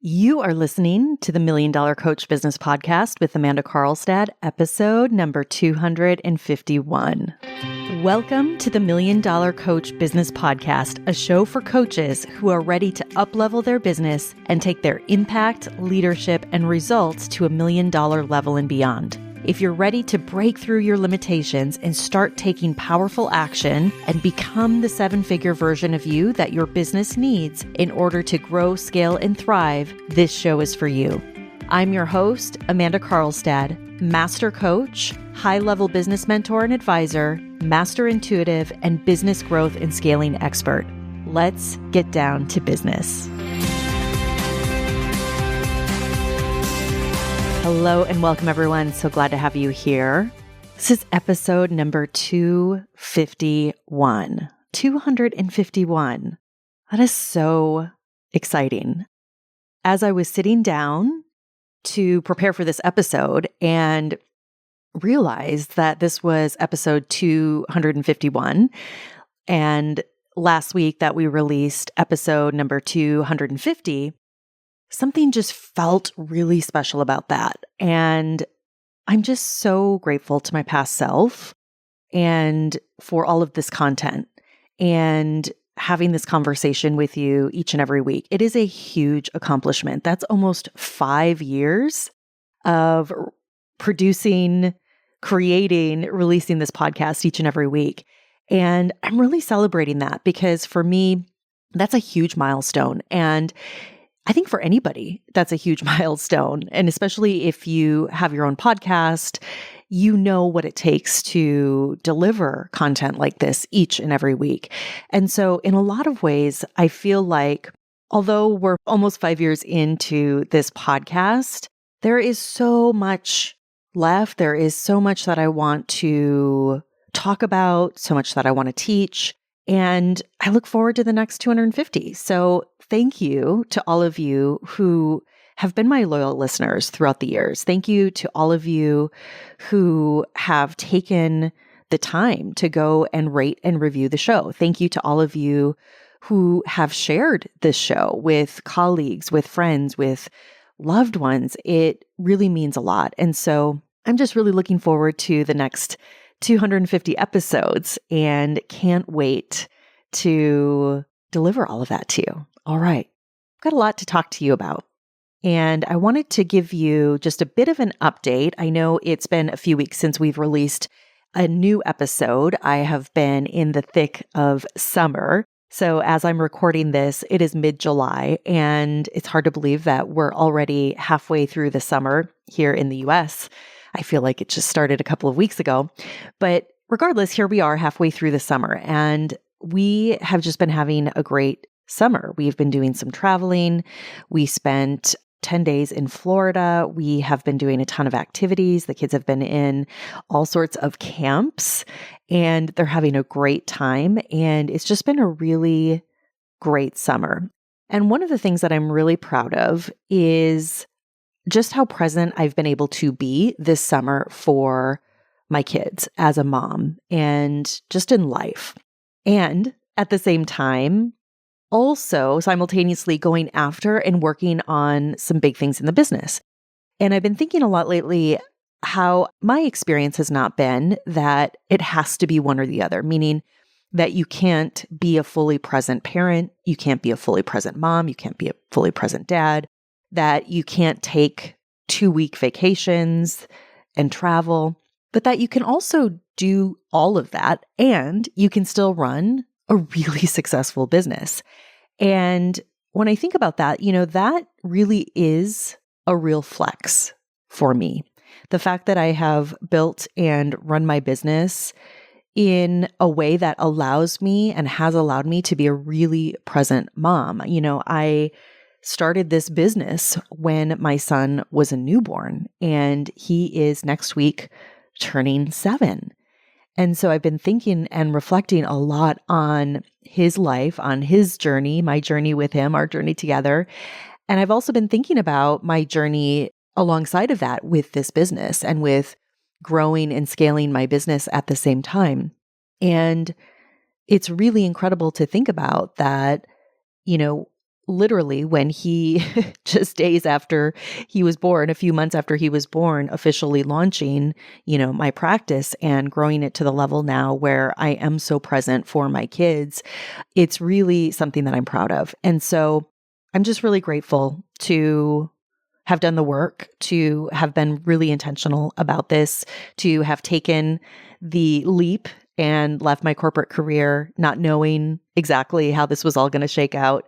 You are listening to the Million Dollar Coach Business Podcast with Amanda Karlstad, episode number 251. Welcome to the Million Dollar Coach Business Podcast, a show for coaches who are ready to up-level their business and take their impact, leadership, and results to $1 million level and beyond. If you're ready to break through your limitations and start taking powerful action and become the seven-figure version of you that your business needs in order to grow, scale, and thrive, this show is for you. I'm your host, Amanda Karlstad, master coach, high-level business mentor and advisor, master intuitive, and business growth and scaling expert. Let's get down to business. Hello and welcome, everyone. So glad to have you here. This is episode number 251. 251. That is so exciting. As I was sitting down to prepare for this episode and realized that this was episode 251, and last week that we released episode number 250, something just felt really special about that. And I'm just so grateful to my past self and for all of this content and having this conversation with you each and every week. It is a huge accomplishment. That's almost 5 years of producing, creating, releasing this podcast each and every week. And I'm really celebrating that because for me, that's a huge milestone. And I think for anybody, that's a huge milestone. And especially if you have your own podcast, you know what it takes to deliver content like this each and every week. And so in a lot of ways, I feel like although we're almost 5 years into this podcast, there is so much left. There is so much that I want to talk about, so much that I want to teach. And I look forward to the next 250. So thank you to all of you who have been my loyal listeners throughout the years. Thank you to all of you who have taken the time to go and rate and review the show. Thank you to all of you who have shared this show with colleagues, with friends, with loved ones. It really means a lot. And so I'm just really looking forward to the next 250 episodes and can't wait to deliver all of that to you. All right. I've got a lot to talk to you about. And I wanted to give you just a bit of an update. I know it's been a few weeks since we've released a new episode. I have been in the thick of summer. So as I'm recording this, it is mid-July, and it's hard to believe that we're already halfway through the summer here in the US. I feel like it just started a couple of weeks ago. But regardless, here we are halfway through the summer, and we have just been having a great summer. We've been doing some traveling. We spent 10 days in Florida. We have been doing a ton of activities. The kids have been in all sorts of camps, and they're having a great time. And it's just been a really great summer. And one of the things that I'm really proud of is just how present I've been able to be this summer for my kids as a mom and just in life. And at the same time, also simultaneously going after and working on some big things in the business. And I've been thinking a lot lately how my experience has not been that it has to be one or the other, meaning that you can't be a fully present parent, you can't be a fully present mom, you can't be a fully present dad, that you can't take 2-week vacations and travel, but that you can also do all of that and you can still run a really successful business. And when I think about that, that really is a real flex for me. The fact that I have built and run my business in a way that allows me and has allowed me to be a really present mom. I started this business when my son was a newborn, and he is next week turning 7. And so I've been thinking and reflecting a lot on his life, on his journey, my journey with him, our journey together. And I've also been thinking about my journey alongside of that with this business and with growing and scaling my business at the same time. And it's really incredible to think about that, literally when he just days after he was born, a few months after he was born, officially launching, my practice and growing it to the level now where I am so present for my kids. It's really something that I'm proud of. And so I'm just really grateful to have done the work, to have been really intentional about this, to have taken the leap and left my corporate career not knowing exactly how this was all going to shake out.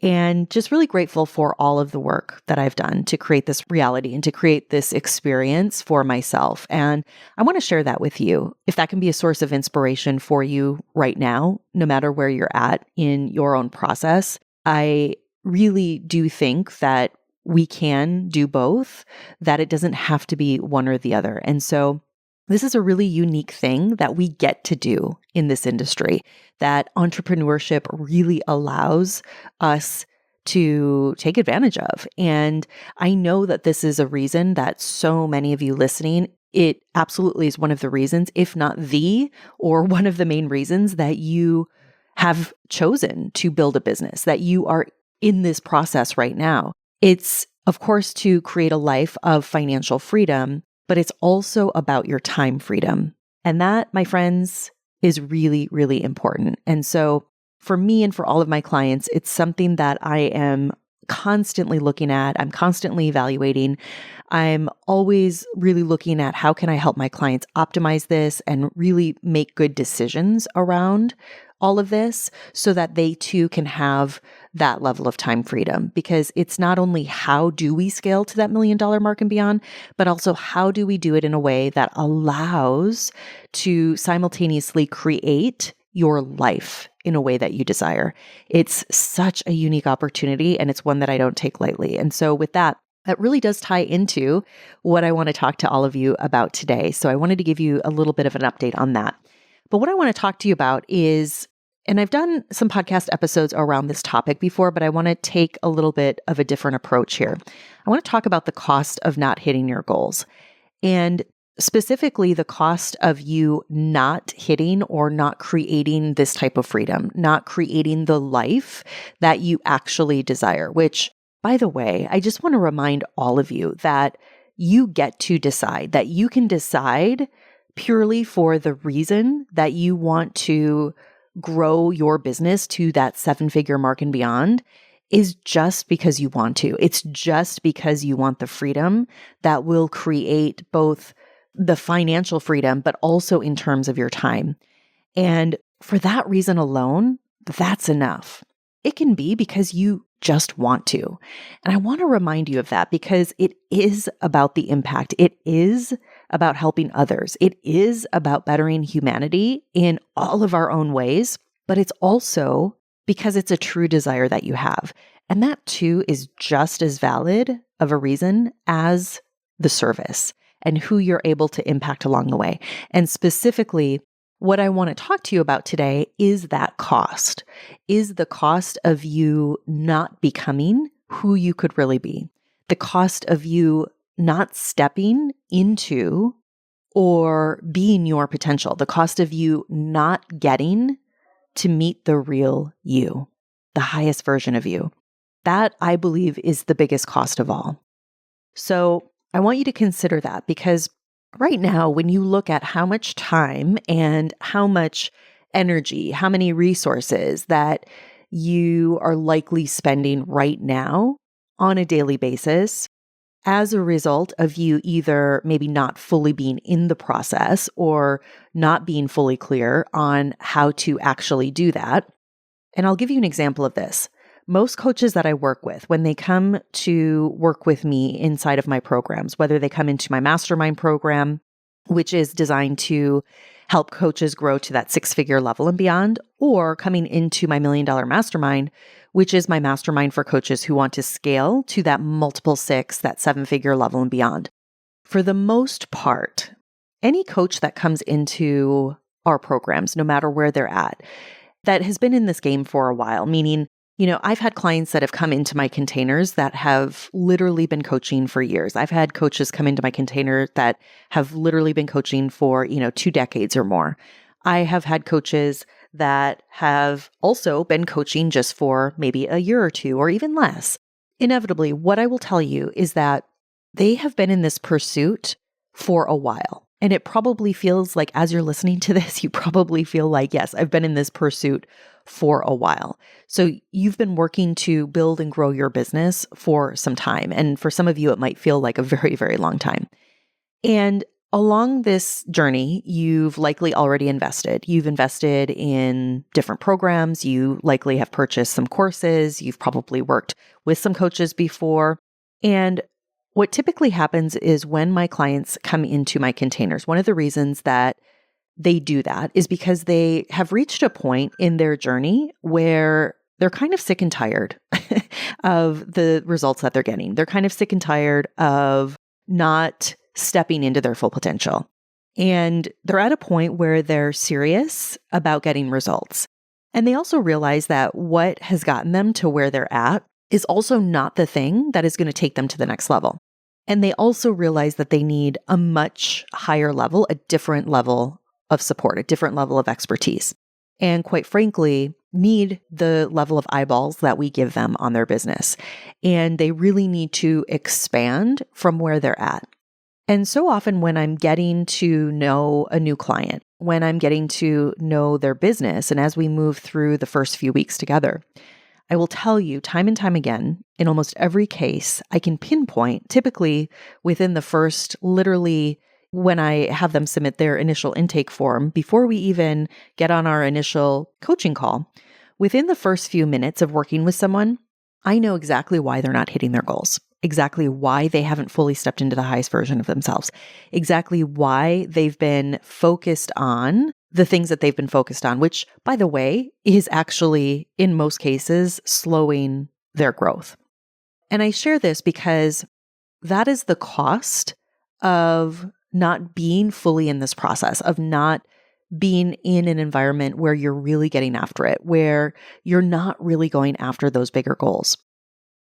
And just really grateful for all of the work that I've done to create this reality and to create this experience for myself. And I want to share that with you. If that can be a source of inspiration for you right now, no matter where you're at in your own process, I really do think that we can do both, that it doesn't have to be one or the other. And so this is a really unique thing that we get to do in this industry, that entrepreneurship really allows us to take advantage of. And I know that this is a reason that so many of you listening, it absolutely is one of the reasons, if not the, or one of the main reasons that you have chosen to build a business, that you are in this process right now. It's, of course, to create a life of financial freedom, but it's also about your time freedom. And that, my friends, is really, really important. And so for me and for all of my clients, it's something that I am constantly looking at. I'm constantly evaluating. I'm always really looking at how can I help my clients optimize this and really make good decisions around all of this so that they too can have that level of time freedom. Because it's not only how do we scale to that $1 million mark and beyond, but also how do we do it in a way that allows to simultaneously create your life in a way that you desire. It's such a unique opportunity, and it's one that I don't take lightly. And so with that, that really does tie into what I want to talk to all of you about today. So I wanted to give you a little bit of an update on that. But what I want to talk to you about is, and I've done some podcast episodes around this topic before, but I want to take a little bit of a different approach here. I want to talk about the cost of not hitting your goals, and specifically the cost of you not hitting or not creating this type of freedom, not creating the life that you actually desire, which, by the way, I just want to remind all of you that you get to decide, that you can decide purely for the reason that you want to grow your business to that 7-figure mark and beyond is just because you want to. It's just because you want the freedom that will create both the financial freedom, but also in terms of your time. And for that reason alone, that's enough. It can be because you just want to. And I want to remind you of that because it is about the impact. It is about helping others. It is about bettering humanity in all of our own ways, but it's also because it's a true desire that you have. And that too is just as valid of a reason as the service and who you're able to impact along the way. And specifically, what I want to talk to you about today is that cost, is the cost of you not becoming who you could really be, the cost of you not stepping into or being your potential, the cost of you not getting to meet the real you, the highest version of you. That, I believe, is the biggest cost of all. So I want you to consider that because right now, when you look at how much time and how much energy, how many resources that you are likely spending right now on a daily basis, as a result of you either maybe not fully being in the process or not being fully clear on how to actually do that. And I'll give you an example of this. Most coaches that I work with, when they come to work with me inside of my programs, whether they come into my mastermind program, which is designed to help coaches grow to that 6-figure level and beyond, or coming into my $1 million mastermind, which is my mastermind for coaches who want to scale to that multiple 6, that 7-figure level and beyond. For the most part, any coach that comes into our programs, no matter where they're at, that has been in this game for a while, meaning, I've had clients that have come into my containers that have literally been coaching for years. I've had coaches come into my container that have literally been coaching for, 2 decades or more. I have had coaches that have also been coaching just for maybe a year or two or even less. Inevitably, what I will tell you is that they have been in this pursuit for a while. And it probably feels like, as you're listening to this, you probably feel like, yes, I've been in this pursuit for a while. So you've been working to build and grow your business for some time. And for some of you, it might feel like a very, very long time. And along this journey, you've likely already invested. You've invested in different programs. You likely have purchased some courses. You've probably worked with some coaches before. And what typically happens is when my clients come into my containers, one of the reasons that they do that is because they have reached a point in their journey where they're kind of sick and tired of the results that they're getting. They're kind of sick and tired of not stepping into their full potential. And they're at a point where they're serious about getting results. And they also realize that what has gotten them to where they're at is also not the thing that is going to take them to the next level. And they also realize that they need a much higher level, a different level of support, a different level of expertise. And quite frankly, need the level of eyeballs that we give them on their business. And they really need to expand from where they're at. And so often when I'm getting to know a new client, when I'm getting to know their business, and as we move through the first few weeks together, I will tell you time and time again, in almost every case, I can pinpoint, typically within the first, literally, when I have them submit their initial intake form, before we even get on our initial coaching call, within the first few minutes of working with someone, I know exactly why they're not hitting their goals, exactly why they haven't fully stepped into the highest version of themselves, exactly why they've been focused on the things that they've been focused on, which, by the way, is actually, in most cases, slowing their growth. And I share this because that is the cost of not being fully in this process, of not being in an environment where you're really getting after it, where you're not really going after those bigger goals.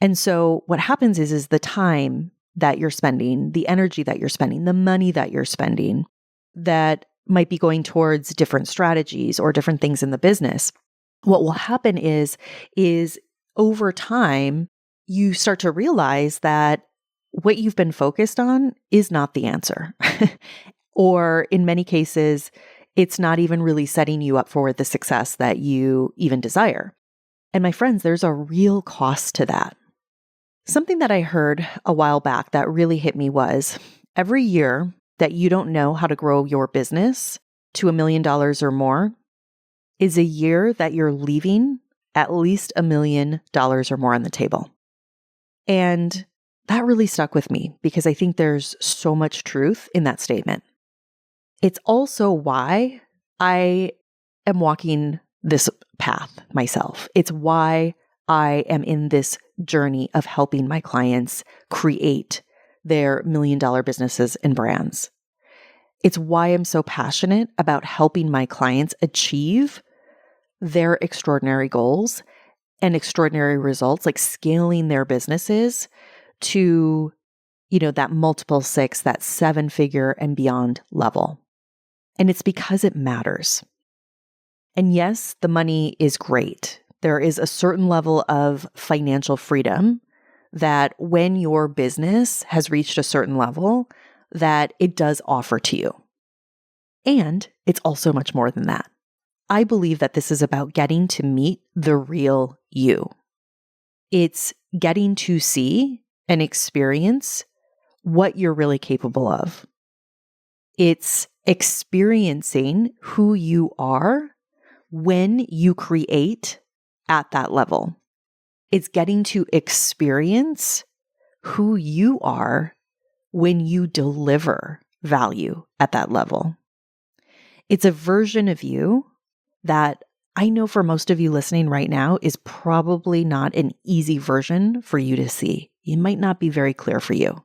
And so what happens is the time that you're spending, the energy that you're spending, the money that you're spending, that might be going towards different strategies or different things in the business. What will happen is over time, you start to realize that what you've been focused on is not the answer. Or in many cases, it's not even really setting you up for the success that you even desire. And my friends, there's a real cost to that. Something that I heard a while back that really hit me was every year that you don't know how to grow your business to $1 million or more is a year that you're leaving at least $1 million or more on the table. And that really stuck with me because I think there's so much truth in that statement. It's also why I am walking this path myself. It's why I am in this journey of helping my clients create their $1 million businesses and brands. It's why I'm so passionate about helping my clients achieve their extraordinary goals and extraordinary results, like scaling their businesses to, that multiple 6, that 7-figure and beyond level. And it's because it matters. And yes, the money is great. There is a certain level of financial freedom that when your business has reached a certain level, that it does offer to you. And it's also much more than that. I believe that this is about getting to meet the real you. It's getting to see and experience what you're really capable of. It's experiencing who you are when you create at that level. It's getting to experience who you are when you deliver value at that level. It's a version of you that I know for most of you listening right now is probably not an easy version for you to see. It might not be very clear for you,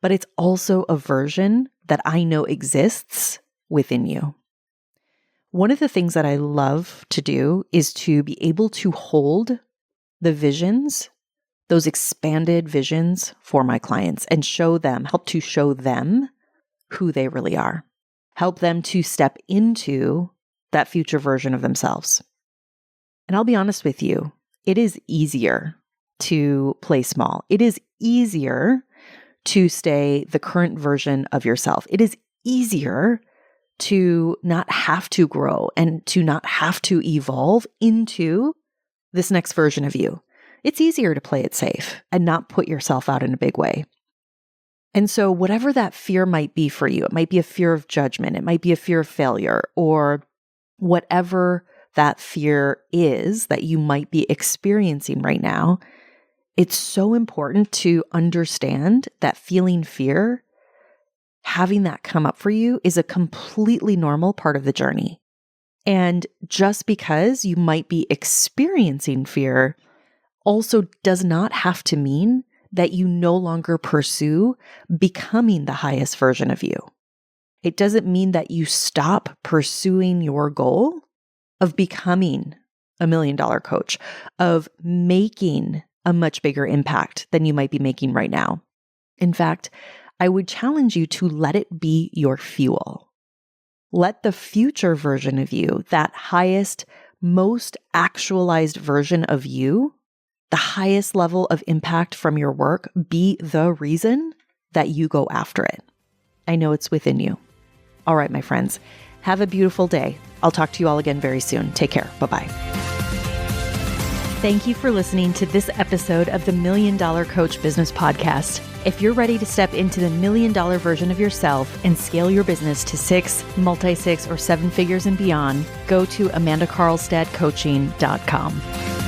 but it's also a version that I know exists within you. One of the things that I love to do is to be able to hold the visions, those expanded visions for my clients and help to show them who they really are. Help them to step into that future version of themselves. And I'll be honest with you, it is easier to play small. It is easier to stay the current version of yourself. It is easier to not have to grow and to not have to evolve into this next version of you. It's easier to play it safe and not put yourself out in a big way. And so whatever that fear might be for you, it might be a fear of judgment, it might be a fear of failure, or whatever that fear is that you might be experiencing right now, it's so important to understand that feeling fear, having that come up for you, is a completely normal part of the journey. And just because you might be experiencing fear also does not have to mean that you no longer pursue becoming the highest version of you. It doesn't mean that you stop pursuing your goal of becoming $1 million coach, of making a much bigger impact than you might be making right now. In fact, I would challenge you to let it be your fuel. Let the future version of you, that highest, most actualized version of you, the highest level of impact from your work, be the reason that you go after it. I know it's within you. All right, my friends, have a beautiful day. I'll talk to you all again very soon. Take care. Bye-bye. Thank you for listening to this episode of the $1 Million Coach Business Podcast. If you're ready to step into the $1 million version of yourself and scale your business to 6, multi-6, or 7 figures and beyond, go to amandakarlstadcoaching.com.